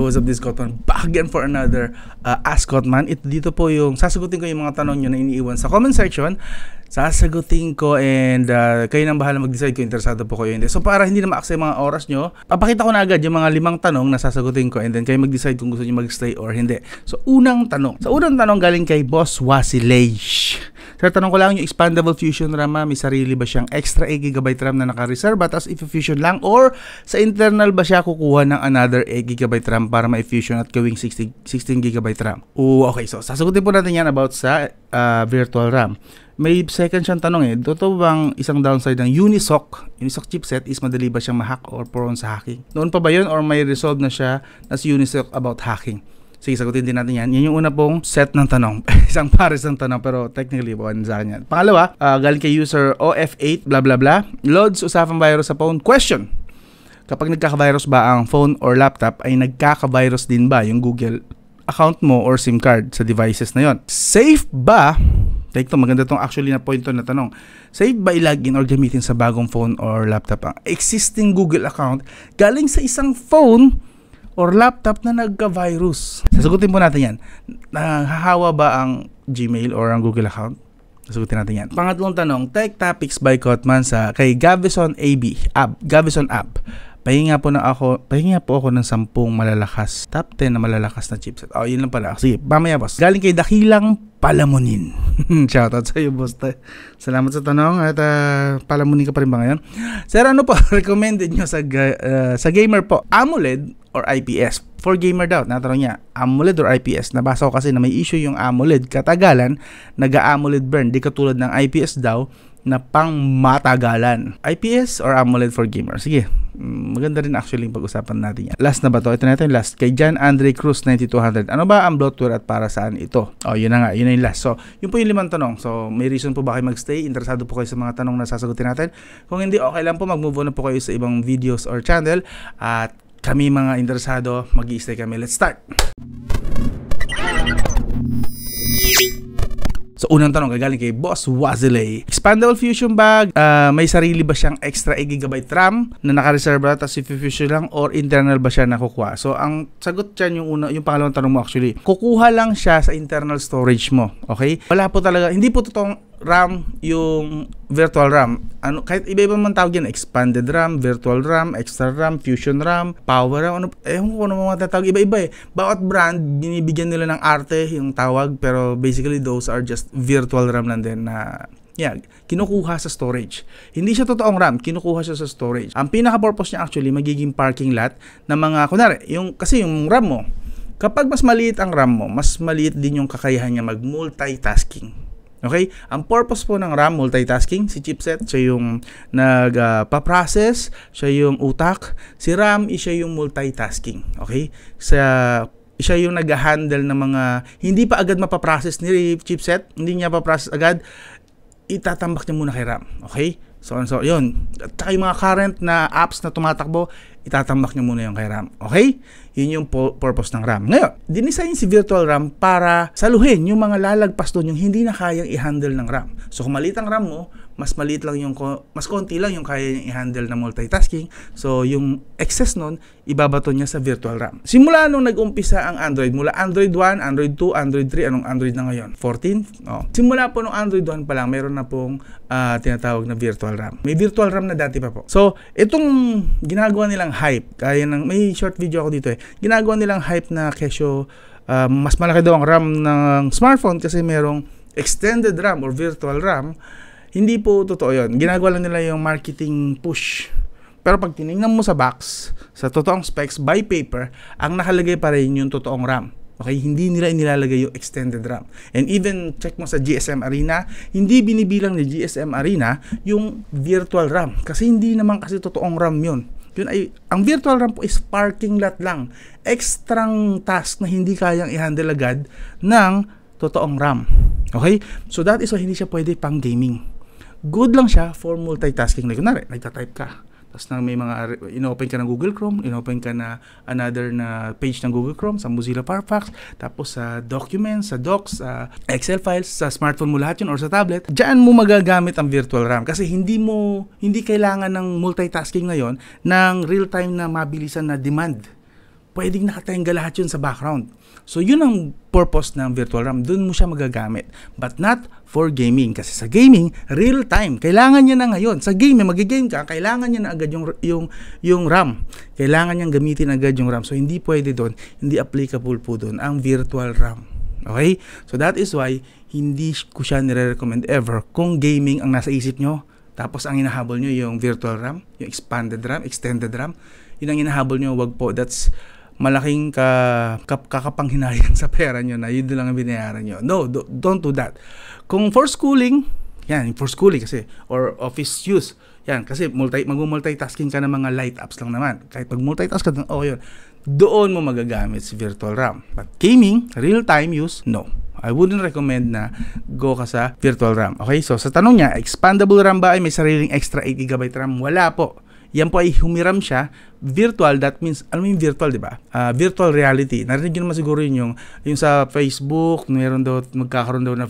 what's up, this Cotman back again for another Ask Cotman. Dito po yung sasagutin ko yung mga tanong nyo na iniiwan sa comment section. Sasagutin ko and kayo nang bahala mag-decide kung interesado po kayo hindi. So para hindi na ma-aksaya mga oras nyo, papakita ko na agad yung mga 5 tanong na sasagutin ko and then kayo mag-decide kung gusto nyo mag-stay or hindi. So unang tanong. Sa unang tanong galing kay Boss Wasilay. Sir, tanong ko lang, yung expandable fusion RAM, may sarili ba siyang extra 8GB RAM na naka-reserve tapos i-fusion lang or sa internal ba siya kukuha ng another 8GB RAM para ma-fusion at gawing 16GB RAM? Okay, so sasagutin po natin yan about sa virtual RAM. May second siyang tanong totoo bang isang downside ng Unisoc chipset is madali ba siyang ma-hack or prone sa hacking? Noon pa ba yun or may resolve na siya na si Unisoc about hacking? Sige, sagutin din natin yan. Yan yung una pong set ng tanong. Isang pares ng tanong pero technically po sa kanya. Pangalawa, galing kay user OF8 blah blah blah. Loads usapang virus sa phone. Question. Kapag nagkaka-virus ba ang phone or laptop ay nagkaka-virus din ba yung Google account mo or SIM card sa devices na yon? Safe ba? Take to, maganda tong actually na point na tanong. Safe ba i-login or gamitin sa bagong phone or laptop ang existing Google account galing sa isang phone or laptop na nagka-virus? Sasagutin po natin yan. Nahahawa ba ang Gmail or ang Google account? Sasagutin natin yan. Pangatlong tanong, Tech Topics by Cotman sa kay Gavison Gavison App. Pahinga po ako ng 10 malalakas, top 10 na malalakas na chipset. Yun lang pala. Sige, mamaya boss. Galing kay Dakilang Palamunin. Shoutout sa iyo boss. Salamat sa tanong at palamunin ka pa rin ba ngayon? Sir, ano po recommended nyo sa gamer po? AMOLED or IPS? For gamer daw, natanong niya, AMOLED or IPS? Nabasa ko kasi na may issue yung AMOLED. Katagalan, nag-AMOLED burn. Di katulad ng IPS daw na pang matagalan. IPS or AMOLED for gamer? Sige, maganda rin actually yung pag-usapan natin yan. Last na ba to? Ito natin last. Kay John Andre Cruz 9200. Ano ba ang bloatware at para saan ito? Yun na nga. Yun na yung last. So, yun po yung 5 tanong. So, may reason po ba kayo magstay? Interesado po kayo sa mga tanong na sasagutin natin? Kung hindi, okay lang po. Mag-move on na po kayo sa ibang videos or channel. At kami mga interesado, mag-i-stay kami. Let's start! So, unang tanong, galing kay Boss Wasilay. Expandable fusion bag, may sarili ba siyang extra 8GB RAM na naka-reserve tapos i-fusion lang or internal ba siya nakukuha? So, ang sagot dyan yung pangalawang tanong mo actually. Kukuha lang siya sa internal storage mo. Okay? Wala po talaga, hindi po totoong RAM yung virtual RAM. Kahit iba-iba man tawag yan, expanded RAM, virtual RAM, extra RAM, fusion RAM, power RAM, kung ano mga tatawag, iba-iba Bawat brand, binibigyan nila ng arte yung tawag, pero basically those are just virtual RAM lang din na kinukuha sa storage. Hindi siya totoong RAM, kinukuha siya sa storage. Ang pinaka-purpose niya actually, magiging parking lot na mga, kunwari, kasi yung RAM mo, kapag mas maliit ang RAM mo, mas maliit din yung kakayahan niya mag-multitasking. Okay? Ang purpose po ng RAM, multitasking. Si chipset, siya yung nagpa-process, siya yung utak. Si RAM, siya yung multitasking. Okay? Siya yung nag-handle ng mga hindi pa agad mapaprocess ni chipset, hindi niya pa-process agad, itatambak niya muna kay RAM. Okay? So yun. At saka yung mga current na apps na tumatakbo, itatambak niya muna yung kay RAM. Okay? Yun yung purpose ng RAM. Ngayon, dinisign si virtual RAM para saluhin yung mga lalagpas doon, yung hindi na kayang i-handle ng RAM. So kung maliit ang RAM mo, mas konti lang yung kaya niyang i-handle na multitasking. So yung excess nun, ibabato niya sa virtual RAM. Simula nung nag-umpisa ang Android, mula Android 1, Android 2, Android 3, anong Android na ngayon? 14? Simula po nung Android 1 pa lang, mayroon na pong tinatawag na virtual RAM. May virtual RAM na dati pa po. So itong ginagawa nilang hype, may short video ako dito ginagawa nilang hype na kesyo mas malaki daw ang RAM ng smartphone kasi merong extended RAM or virtual RAM. Hindi po totoo yun. Ginagawa lang nila yung marketing push. Pero pag tinignan mo sa box, sa totoong specs, by paper, ang nakalagay pa rin yung totoong RAM. Okay? Hindi nila inilalagay yung extended RAM. And even check mo sa GSM Arena, hindi binibilang ni GSM Arena yung virtual RAM. Kasi hindi naman kasi totoong RAM yun. Ang virtual RAM po is parking lot lang. Extrang task na hindi kayang i-handle agad ng totoong RAM. Okay? So that is why hindi siya pwede pang gaming. Good lang siya for multitasking. Like, kunwari, nagtatype ka. Tapos may mga, inopen ka ng Google Chrome, inopen ka na another na page ng Google Chrome, sa Mozilla Firefox, tapos sa documents, sa docs, sa Excel files, sa smartphone mo lahat yun or sa tablet. Diyan mo magagamit ang virtual RAM kasi hindi kailangan ng multitasking ngayon ng real-time na mabilisan na demand. pwedeng nakatenga lahat yun sa background. So yun ang purpose ng virtual RAM. Doon mo siya magagamit. But not for gaming. Kasi sa gaming, real time. Kailangan niya na ngayon. Sa game, mag-game ka, kailangan niya na agad yung RAM. Kailangan niyang gamitin agad yung RAM. So hindi pwede doon. Hindi applicable po doon ang virtual RAM. Okay? So that is why hindi ko siya nire-recommend ever kung gaming ang nasa isip nyo. Tapos ang hinahabol nyo yung virtual RAM, yung expanded RAM, extended RAM. Yun ang hinahabol nyo, wag po. That's malaking kakapanghinayang sa pera nyo na yun lang ang binayaran nyo. No, don't do that. Kung for schooling, yan, for schooling kasi, or office use, yan, kasi mag-multitasking ka ng mga light apps lang naman. Kahit mag-multitask ka, yun. Doon mo magagamit si virtual RAM. But gaming, real-time use, no. I wouldn't recommend na go ka sa virtual RAM. Okay, so sa tanong niya, expandable RAM ba ay may sariling extra 8GB RAM? Wala po. Yan po ay humiram siya. Virtual, that means, alam mo yung virtual, di ba? Virtual reality. Narinig nyo naman siguro yung sa Facebook, magkakaroon daw na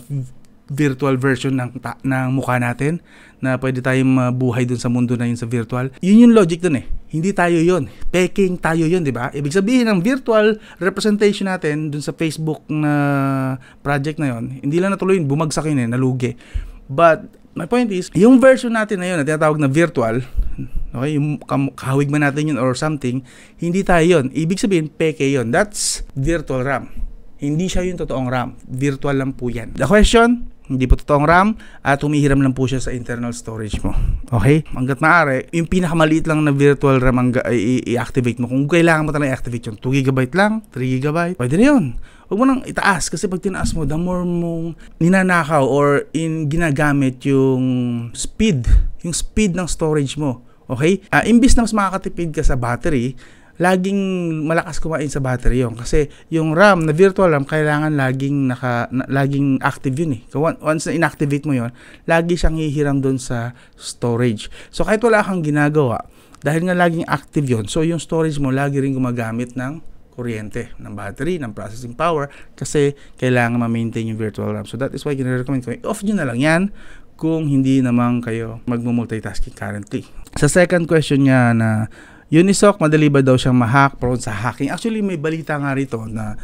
virtual version ng mukha natin na pwede tayong mabuhay dun sa mundo na yun sa virtual. Yun yung logic dun eh. Hindi tayo yun. Peking tayo yun, di ba? Ibig sabihin ng virtual representation natin dun sa Facebook na project na yun, hindi lang natuloy yun, bumagsak yun eh, nalugi. But my point is, yung version natin na yun na tinatawag na virtual, okay, yung kahawig man natin yun or something, hindi tayo yun. Ibig sabihin, peke yun. That's virtual RAM. Hindi siya yung totoong RAM. Virtual lang po yan. The question, hindi po totoong RAM at humihiram lang po siya sa internal storage mo. Okay? Hanggat maaari, yung pinakamaliit lang na virtual RAM ang i-activate mo. Kung kailangan mo talaga i-activate yun, 2GB lang, 3GB, pwede na yun. Huwag mo nang itaas kasi pag tinaas mo, the more mong ninanakaw or ginagamit yung speed ng storage mo. Okay? Imbis na mas makakatipid ka sa battery, laging malakas kumain sa battery yun. Kasi yung RAM na virtual RAM, kailangan laging active yun eh. Once na inactivate mo yun, lagi siyang hihiram doon sa storage. So kahit wala kang ginagawa, dahil nga laging active yun, so yung storage mo lagi rin gumagamit ng kuryente, ng battery, ng processing power, kasi kailangan ma-maintain yung virtual RAM. So that is why gina-recommend ko, off nyo na lang yan kung hindi naman kayo mag-multitasking currently. Sa second question niya na Unisoc, madali ba daw siyang ma-hack, prone sa hacking? Actually, may balita nga rito na,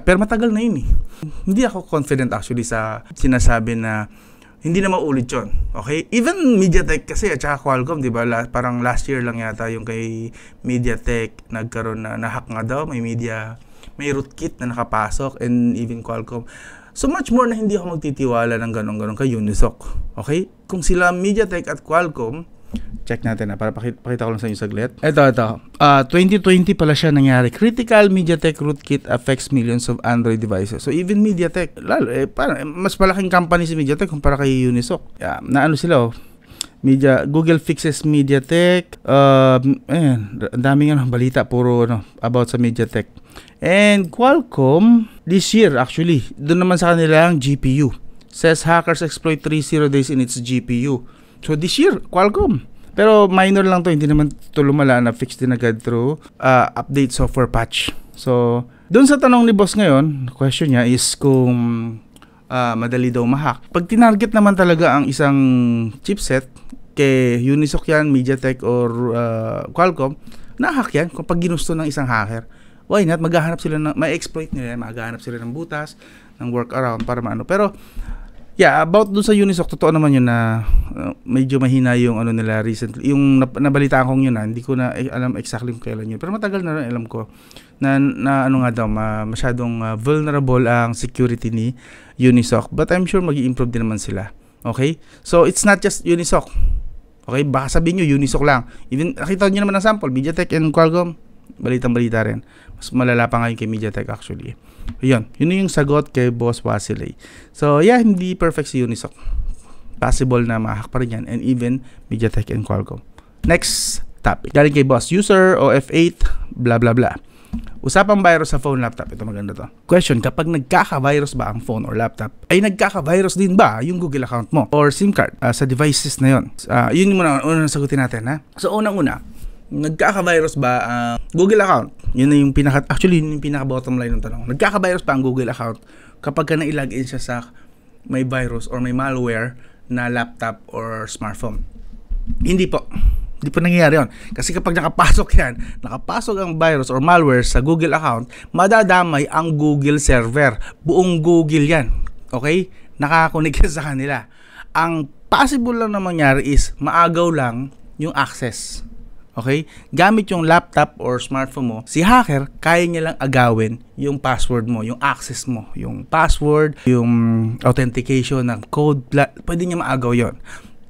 pero matagal na yun eh. Hindi ako confident actually sa sinasabi na hindi na maulit yun. Okay? Even MediaTek kasi at saka Qualcomm, di ba? Parang last year lang yata yung kay MediaTek nagkaroon na hack nga daw. May rootkit na nakapasok and even Qualcomm. So much more na hindi ako magtitiwala ng ganun-ganun kay Unisoc. Okay? Kung sila MediaTek at Qualcomm, check natin na para pakita ko lang sa inyo saglit. Ito. 2020 pala siya nangyari. Critical MediaTek rootkit affects millions of Android devices. So even MediaTek, parang mas malaking company si MediaTek kumpara kay Unisoc. Naano sila Google fixes MediaTek. Ang daming balita puro about sa MediaTek. And Qualcomm this year actually, doon naman sa kanila ang GPU. Says hackers exploit 30 days in its GPU. So this year, Qualcomm. Pero minor lang to, hindi naman ito lumala na fixed din agad through update software patch. So, doon sa tanong ni boss ngayon, question niya is kung madali daw ma-hack. Pag tinarget naman talaga ang isang chipset, kay Unisoc yan, MediaTek or Qualcomm, na-hack yan kung pag ginusto ng isang hacker. Why not? Maghahanap sila may exploit nila, maghahanap sila ng butas, ng workaround para maano. Pero about dun sa Unisoc, totoo naman yun na medyo mahina yung nila recently. Yung nabalitaan kong yun hindi ko na alam exactly kung kailan yun. Pero matagal na rin alam ko na masyadong vulnerable ang security ni Unisoc. But I'm sure mag-i-improve din naman sila. Okay? So it's not just Unisoc. Okay? Baka sabihin nyo Unisoc lang. Even nakita nyo naman ng sample, MediaTek and Qualcomm, balitang-balita rin. Mas malala pa ngayon kay MediaTek actually. Yun yung sagot kay Boss Wasilay. So hindi perfect si Unisoc. Possible na ma-hack pa rin yan, and even MediaTek and Qualcomm. Next topic. Galing kay Boss User OF8 blah blah blah. Usapang virus sa phone, laptop. Ito maganda to. Question, kapag nagkaka-virus ba ang phone or laptop, ay nagkaka-virus din ba yung Google account mo or SIM card sa devices na yun? Yun yung unang sagutin natin ha. So unang-una, nagkaka-virus ba ang Google account? Yun na yung pinaka-bottom line ng tanong. Nagkaka-virus ba ang Google account kapag ka na-login siya sa may virus or may malware na laptop or smartphone? Hindi po. Hindi pa nangyayari yun. Kasi kapag nakapasok ang virus or malware sa Google account, madadamay ang Google server. Buong Google yan. Okay? Nakakonek sa kanila. Ang possible lang na mangyari is maagaw lang yung access. Okay? Gamit yung laptop or smartphone mo, si hacker, kaya niya lang agawin yung password mo, yung access mo, yung password, yung authentication ng code, pwede niya maagaw yon.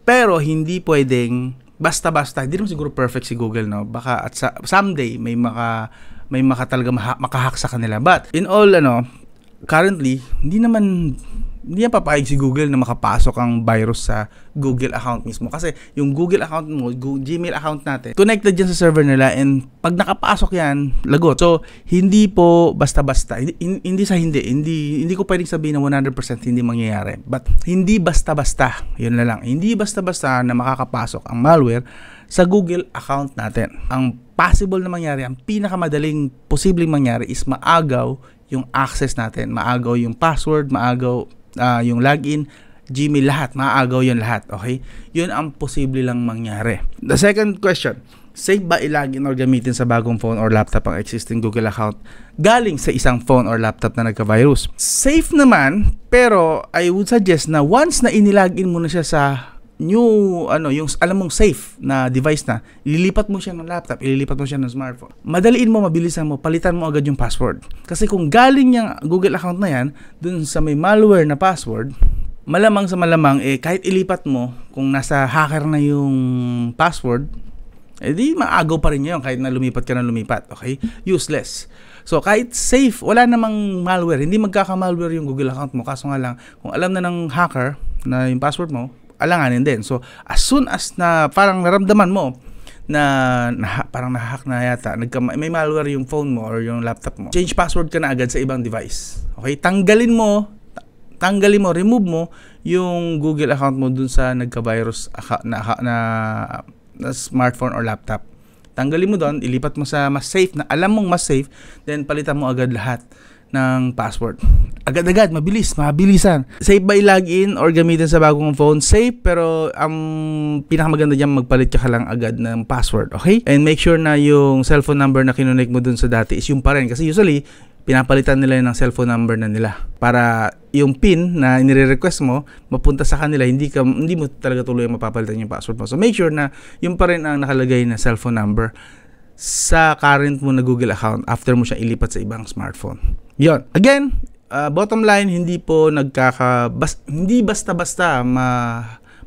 Pero hindi pwedeng basta-basta, hindi naman siguro perfect si Google, no? Baka at someday may talaga makahack sa kanila. But in all, currently, hindi yan papayag si Google na makapasok ang virus sa Google account mismo. Kasi yung Google account mo, Gmail account natin, connected dyan sa server nila, and pag nakapasok yan, lagot. So, hindi po basta-basta. Hindi ko pwedeng sabihin na 100% hindi mangyayari. But, hindi basta-basta. Yun na lang. Hindi basta-basta na makakapasok ang malware sa Google account natin. Ang possible na mangyari, ang pinakamadaling posibleng mangyari is maagaw yung access natin. Maagaw yung password, maagaw yung login, Gmail, lahat, maagaw yun lahat, okay? Yun ang posible lang mangyari. The second question, safe ba i-login or gamitin sa bagong phone or laptop ang existing Google account galing sa isang phone or laptop na nagka-virus? Safe naman, pero I would suggest na once na inilagin mo na siya sa yung alam mong safe na device na, ililipat mo siya ng laptop, ililipat mo siya ng smartphone, madaliin mo, mabilisan mo, palitan mo agad yung password. Kasi kung galing yung Google account na yan dun sa may malware na password, malamang sa malamang, kahit ilipat mo, kung nasa hacker na yung password, di maagaw pa rin yun kahit na lumipat ka na lumipat, okay? Useless. So, kahit safe, wala namang malware, hindi magkaka-malware yung Google account mo, kaso nga lang, kung alam na ng hacker na yung password mo, alanganin din. So, as soon as na parang naramdaman mo na parang nahack na yata, may malware yung phone mo or yung laptop mo, change password ka na agad sa ibang device. Okay? Tanggalin mo, remove mo yung Google account mo dun sa nagka-virus na smartphone or laptop. Tanggalin mo doon, ilipat mo sa mas safe na alam mong mas safe, then palitan mo agad lahat ng password. Agad-agad, mabilisan. Safe ba i-login or gamitin sa bagong phone? Safe, pero ang pinakamaganda diyan, magpalit ka lang agad ng password, okay? And make sure na yung cellphone number na kinonect mo dun sa dati is yung pa rin. Kasi usually, pinapalitan nila ng cellphone number na nila para yung PIN na inire-request mo mapunta sa kanila, hindi mo talaga tuloy mapapalitan yung password mo. So make sure na yung pa rin ang nakalagay na cellphone number sa current mo na Google account after mo siya ilipat sa ibang smartphone. Yon. Again, bottom line, hindi basta-basta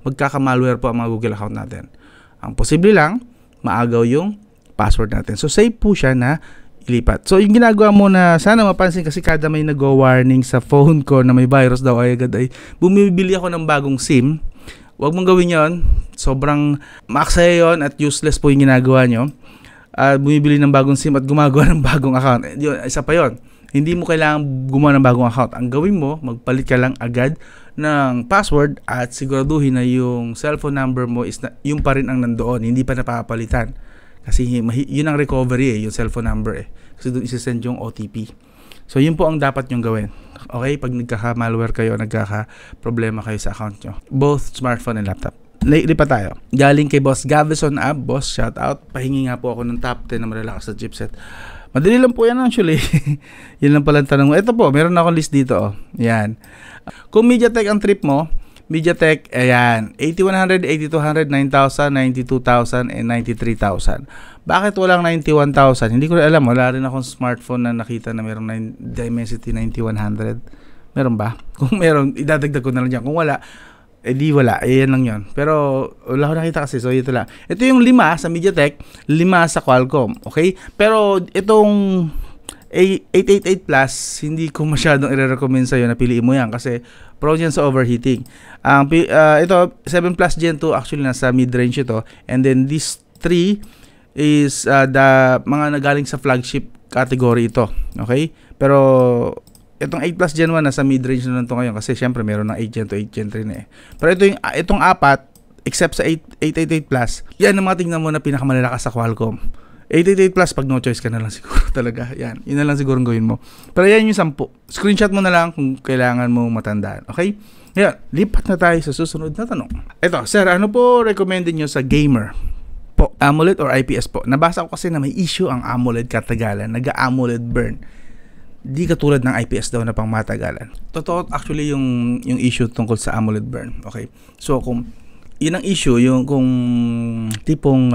magkaka-malware po ang mga Google account natin. Ang posible lang, maagaw yung password natin. So safe po siya na ilipat. So yung ginagawa mo na sana mapansin, kasi kada may nag-warning sa phone ko na may virus daw ay agad ay bumibili ako ng bagong SIM. Huwag mong gawin yon. Sobrang maaksaya yon at useless po yung ginagawa nyo. Bumibili ng bagong SIM at gumagawa ng bagong account. Yun, isa pa yon. Hindi mo kailangan gumawa ng bagong account. Ang gawin mo, magpalit ka lang agad ng password at siguraduhin na yung cellphone number mo is yung pa rin ang nandoon, hindi pa napapalitan. Kasi yun ang recovery yung cellphone number Kasi doon isasend yung OTP. So yun po ang dapat nyong gawin. Okay? Pag nagkaka-malware kayo, nagkaka-problema kayo sa account nyo. Both smartphone and laptop. Lately pa tayo. Galing kay Boss Gavison App. Boss, shout out. Pahingi nga po ako ng top 10 na malalakas sa chipset. Madali lang po yan actually. Yun lang pala ang tanong mo. Ito po, meron na akong list dito. Yan. Kung MediaTek ang trip mo, MediaTek, ayan, 8100, 8200, 9000, 92,000, and 93,000. Bakit walang 91,000? Hindi ko na alam. Wala rin akong smartphone na nakita na merong Dimensity 9100. Meron ba? Kung meron, idadagdag ko na lang dyan. Kung wala, di wala. Ayan lang yun. Pero wala ko nakita kasi. So ito lang. Ito yung 5 sa MediaTek, 5 sa Qualcomm. Okay? Pero itong 888 Plus, hindi ko masyadong i-recommend sa'yo na piliin mo yan kasi prone yan sa overheating. Ito, 7 Plus Gen 2, actually nasa mid-range ito. And then this 3 is the mga nagaling sa flagship category ito. Okay? Pero itong 8 Plus Gen 1 nasa mid-range na lang ito ngayon kasi syempre meron ng 8 Gen 2, 8 Gen 3 na Pero itong 4, except sa 888 Plus, yan ang mga tingnan mo na pinakamalalakas sa Qualcomm. 888 Plus, pag no choice ka na lang siguro talaga. Yan, yun na lang siguro gawin mo. Pero yan yung 10. Screenshot mo na lang kung kailangan mo matandaan. Okay? Yan, lipat na tayo sa susunod na tanong. Ito, sir, ano po recommended nyo sa gamer? po. AMOLED or IPS po. Nabasa ko kasi na may issue ang AMOLED katagalan. Nag-AMOLED burn. Di katulad ng IPS daw na pang matagalan. Totoo actually yung issue tungkol sa AMOLED burn. Okay. So kung yun ang issue, yung kung tipong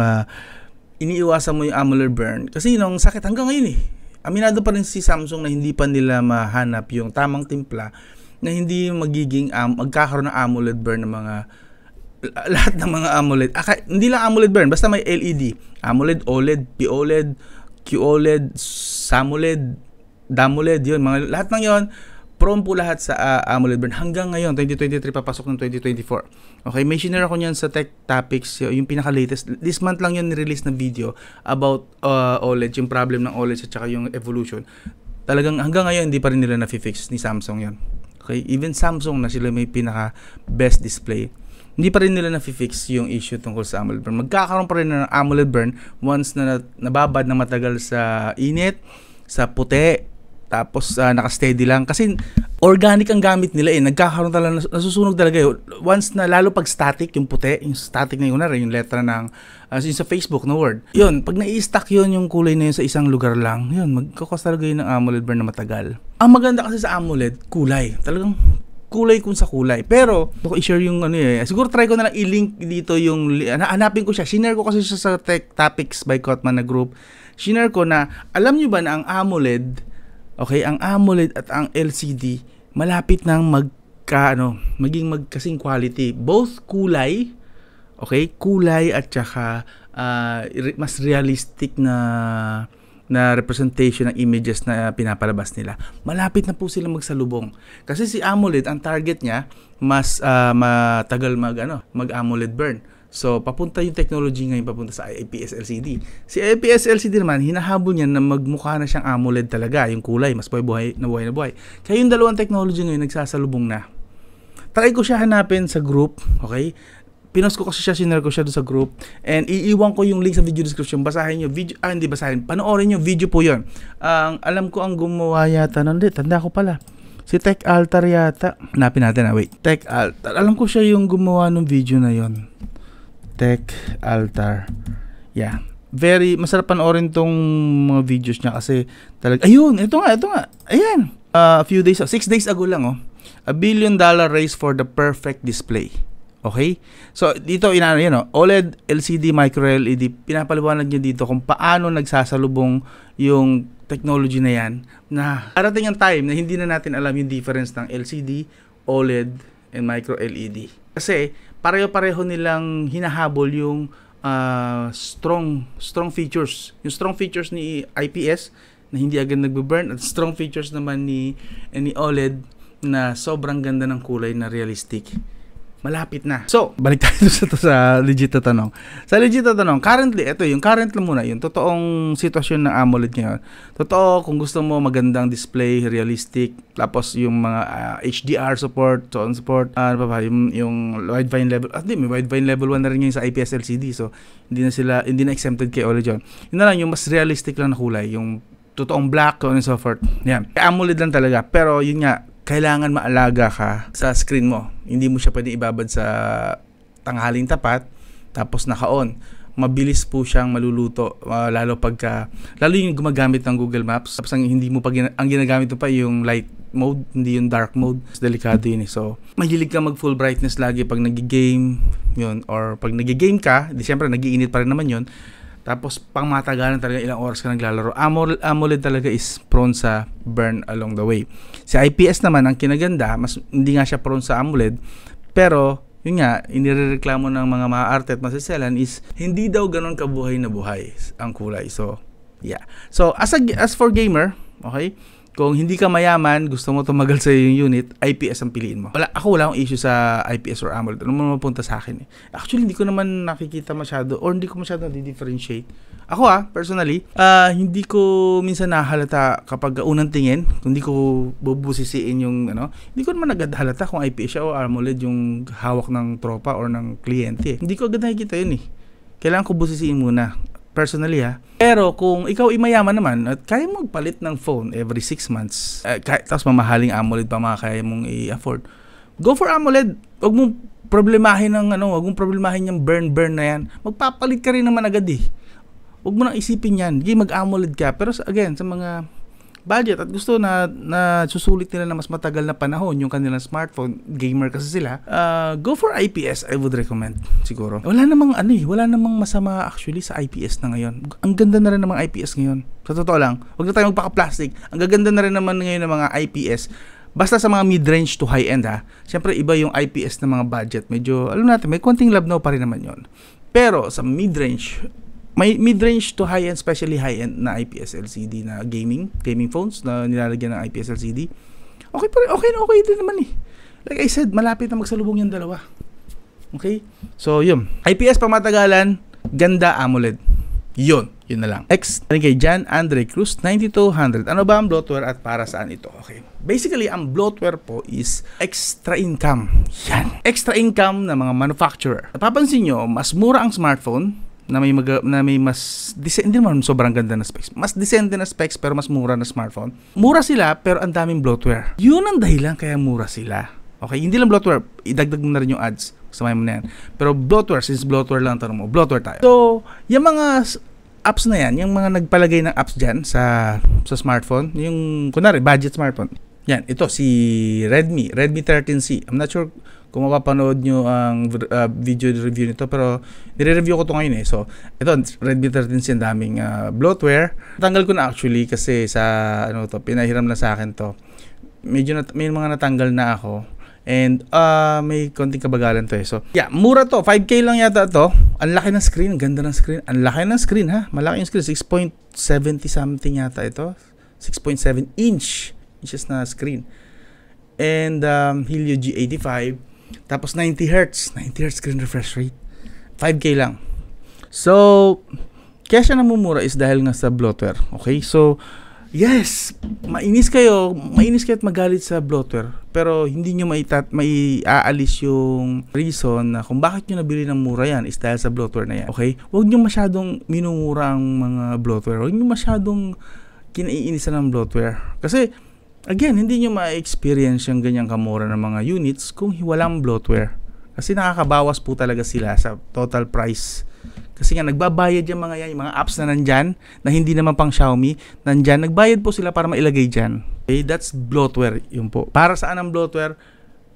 iniiwasan mo yung AMOLED burn kasi yun ang sakit hanggang ngayon eh. Aminado pa rin si Samsung na hindi pa nila mahanap yung tamang timpla na hindi magiging magkakaroon ng AMOLED burn ng mga lahat ng mga AMOLED. Hindi lang AMOLED burn, basta may LED. AMOLED, OLED, POLED, QOLED, SAMOLED, DAMOLED, yun, mga lahat ng yon prone po lahat sa AMOLED burn hanggang ngayon 2023 papasok ng 2024. Okay, may share ako niyan sa Tech Topics, yung pinaka-latest. This month lang yun ni-release na video about OLED, yung problem ng OLED at saka yung evolution. Talagang hanggang ngayon hindi pa rin nila na-fix ni Samsung yan. Okay, even Samsung na sila may pinaka-best display. Hindi pa rin nila na-fix yung issue tungkol sa AMOLED burn. Magkakaroon pa rin ng AMOLED burn once na nababad na matagal sa init, sa puti, tapos naka-steady lang. Kasi organic ang gamit nila eh. Nagkakaroon talaga, nasusunog talaga eh. Once na, lalo pag static, yung puti, yung static na yun, yung letra ng, yung sa Facebook na word. Yun, pag na-i-stack yun, yung kulay na yun sa isang lugar lang, yun, magkakos talaga yun ng AMOLED burn na matagal. Ang maganda kasi sa AMOLED, kulay. Talagang kulay kung sa kulay. Pero, ako i-share yung ano eh. Siguro try ko na lang i-link dito yung, hanapin ko siya. Shinare ko kasi siya sa Tech Topics by Kotman na group. Shinare ko na, alam nyo ba na ang AMOLED, okay, ang AMOLED at ang LCD malapit nang maging magkasing quality. Both kulay, okay, kulay at saka mas realistic na representation ng images na pinapalabas nila. Malapit na po sila magsalubong. Kasi si AMOLED, ang target niya mas matagal mag AMOLED burn. So, papunta yung technology ngayon papunta sa IPS LCD. Si IPS LCD naman, hinahabol niya na magmukha na siyang AMOLED talaga. Yung kulay, mas buhay na buhay. Kaya yung dalawang technology ngayon, nagsasalubong na. Try ko siya hanapin sa group, okay? Pinost ko kasi siya, sinare ko siya doon sa group. And iiwan ko yung link sa video description. Basahin nyo, hindi basahin. Panoorin nyo, video po yun. Alam ko ang gumawa yata nun. Tanda ko pala. Si Tech Altar yata. Hanapin natin wait. Tech Altar. Alam ko siya yung gumawa ng video na yon. Tech Altar. Yeah. Very masarap panoorin tong mga videos niya kasi talaga. Ayun, ito nga. Ayan. A few days, 6 days ago lang $1 billion race for the perfect display. Okay? So dito OLED, LCD, micro LED, pinapaliwanag niya dito kung paano nagsasalubong yung technology na yan na darating ang time na hindi na natin alam yung difference ng LCD, OLED, and micro LED. Kasi pareho-pareho nilang hinahabol yung strong features. Yung strong features ni IPS na hindi agad nagbe-burn at strong features naman ni OLED na sobrang ganda ng kulay na realistic. Malapit na. So, balik tayo sa legit na tanong. Sa legit na tanong, currently, ito yung current lang muna, yung totoong sitwasyon ng AMOLED ngayon. Totoo, kung gusto mo magandang display, realistic, tapos yung mga HDR support, so on support, yung widevine level, may widevine level 1 na rin ngayon sa IPS LCD, so hindi na exempted kay OLED yun. Yun na lang, yung mas realistic lang na kulay, yung totoong black, so on and so forth. Yan. AMOLED lang talaga, pero yun nga, kailangan maalaga ka sa screen mo. Hindi mo siya pwedeng ibabad sa tanghaling tapat tapos naka-on. Mabilis po siyang maluluto lalo yung gumagamit ng Google Maps. Tapos ang ginagamit mo pa yung light mode, hindi yung dark mode. Delikado yun eh. So, mahilig ka mag full brightness lagi pag nagigame, yun, or pag nagigame ka, di syempre nagiinit pa rin naman yun. Tapos pang matagalan talaga ilang oras ka naglalaro. AMOLED talaga is prone sa burn along the way. Si IPS naman ang kinaganda, mas hindi nga siya prone sa AMOLED, pero yun nga, inirereklamo ng mga maarte at masiselan is hindi daw ganoon kabuhay na buhay ang kulay. So, yeah. So, as for gamer, okay? Kung hindi ka mayaman, gusto mo tumagal sa yung unit, IPS ang piliin mo. Wala akong issue sa IPS or AMOLED. Ano mo mapunta sa akin eh. Actually, hindi ko naman nakikita masyado or hindi ko masyado na-differentiate. Ako personally, hindi ko minsan nahalata kapag unang tingin, kung hindi ko bubusisiin yung hindi ko naman agad halata kung IPS siya o AMOLED yung hawak ng tropa or ng kliyente. Hindi ko agad nakikita yun eh. Kailangan ko busisiin muna. Personally Pero kung ikaw mayaman naman at kaya mo magpalit ng phone every 6 months, tapos mamahaling AMOLED pa kaya mong i-afford, go for AMOLED. Huwag mong problemahin ng ano, wag mong problemahin yung burn na yan. Magpapalit ka rin naman agad eh. Huwag mo nang isipin yan. Hindi mag-AMOLED ka. Pero again, sa mga budget at gusto na susulit nila na mas matagal na panahon yung kanilang smartphone, gamer kasi sila, go for IPS, I would recommend siguro. Wala namang masama actually sa IPS na ngayon. Ang ganda na rin ng mga IPS ngayon. Sa totoo lang, wag na tayo magpaka-plastic. Ang gaganda na rin naman ngayon ng mga IPS. Basta sa mga mid-range to high-end ha. Siyempre iba yung IPS ng mga budget. Medyo, alam natin, may konting labnaw pa rin naman yon. Pero sa mid-range, may mid-range to high-end, especially high-end na IPS LCD na gaming phones na nilalagyan ng IPS LCD. Okay pa rin, okay din naman eh. Like I said, malapit na magsalubong yung dalawa. Okay? So, yun. IPS pamatagalan, ganda AMOLED. Yun na lang. Next, kay Jan Andre Cruz, 9200. Ano ba ang bloatware at para saan ito? Okay. Basically, ang bloatware po is extra income. Yan. Extra income ng mga manufacturer. Napapansin nyo, mas mura ang smartphone na may mas hindi naman sobrang ganda na specs. Mas decent na specs pero mas mura na smartphone. Mura sila pero ang daming bloatware. Yun ang dahilan kaya mura sila. Okay, hindi lang bloatware, idagdag mo na rin yung ads. Kasamahin mo na yan. Pero bloatware, since bloatware lang tanong mo, bloatware tayo. So, yung mga apps na yan, yung mga nagpalagay ng apps dyan sa smartphone, yung kunwari budget smartphone. Yan, ito si Redmi 13C. I'm not sure kung mapapanood nyo ang video review nito, pero nire-review ko to ngayon eh. So, ito, Redmi 13C, ang daming bloatware. Natanggal ko na actually kasi sa, pinahiram na sa akin to. Medyo may mga natanggal na ako. And, may konting kabagalan to eh. So, yeah, mura to. 5K lang yata to. Ang laki ng screen. Ang ganda ng screen. Ang laki ng screen ha. Malaki yung screen. 6.70 something yata ito. 6.7 inches na screen. And, Helio G85. Tapos 90Hz screen refresh rate. 5K lang. So, kaya siya namumura is dahil nga sa bloatware. Okay? So, yes, mainis kayo at magalit sa bloatware. Pero hindi nyo aalis yung reason na kung bakit nyo nabili ng mura yan is dahil sa bloatware na yan. Okay? Huwag nyo masyadong minumura ang mga bloatware. Huwag nyo masyadong kinaiinisan ng bloatware. Kasi, again, hindi nyo ma-experience yung ganyang kamura ng mga units kung walang bloatware. Kasi nakakabawas po talaga sila sa total price. Kasi nga, nagbabayad yung mga yan, yung mga apps na nandyan, na hindi naman pang Xiaomi, nandyan, nagbayad po sila para mailagay dyan. Okay, that's bloatware yun po. Para saan ang bloatware?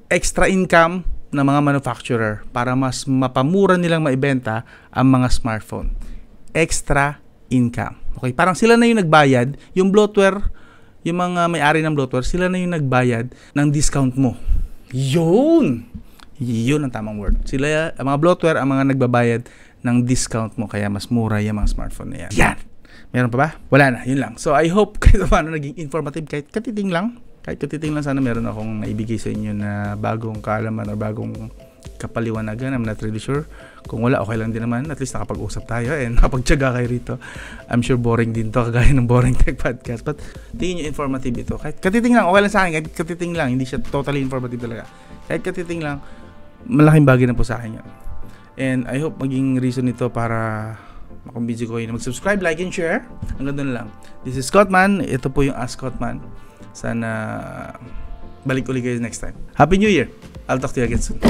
Extra income ng mga manufacturer para mas mapamura nilang maibenta ang mga smartphone. Extra income. Okay, parang sila na yung nagbayad, yung bloatware, yung mga may-ari ng bloatware, sila na yung nagbayad ng discount mo. Yun ang tamang word. Sila, ang mga bloatware, ang mga nagbabayad ng discount mo, kaya mas mura yung mga smartphone na yan. Yan! Meron pa ba? Wala na, yun lang. So, I hope kahit paano naging informative, kahit katiting lang, sana meron akong naibigay sa inyo na bagong kaalaman o bagong kapaliwanagan. I'm not really sure. Kung wala, okay lang din naman. At least nakapag-usap tayo and nakapagtyaga kayo rito. I'm sure boring din to, kagaya ng Boring Tech Podcast. But tingin nyo informative ito. Kahit katiting lang, okay lang sa akin. Kahit katiting lang, hindi siya totally informative talaga. Kahit katiting lang, malaking bagay na po sa akin yan. And I hope maging reason nito para makumbinsi ko kayo na mag-subscribe, like, and share. Hanggang doon lang. This is Scottman. Ito po yung Ask Scottman. Sana balik ulit kayo next time. Happy New Year! I'll talk to you again soon.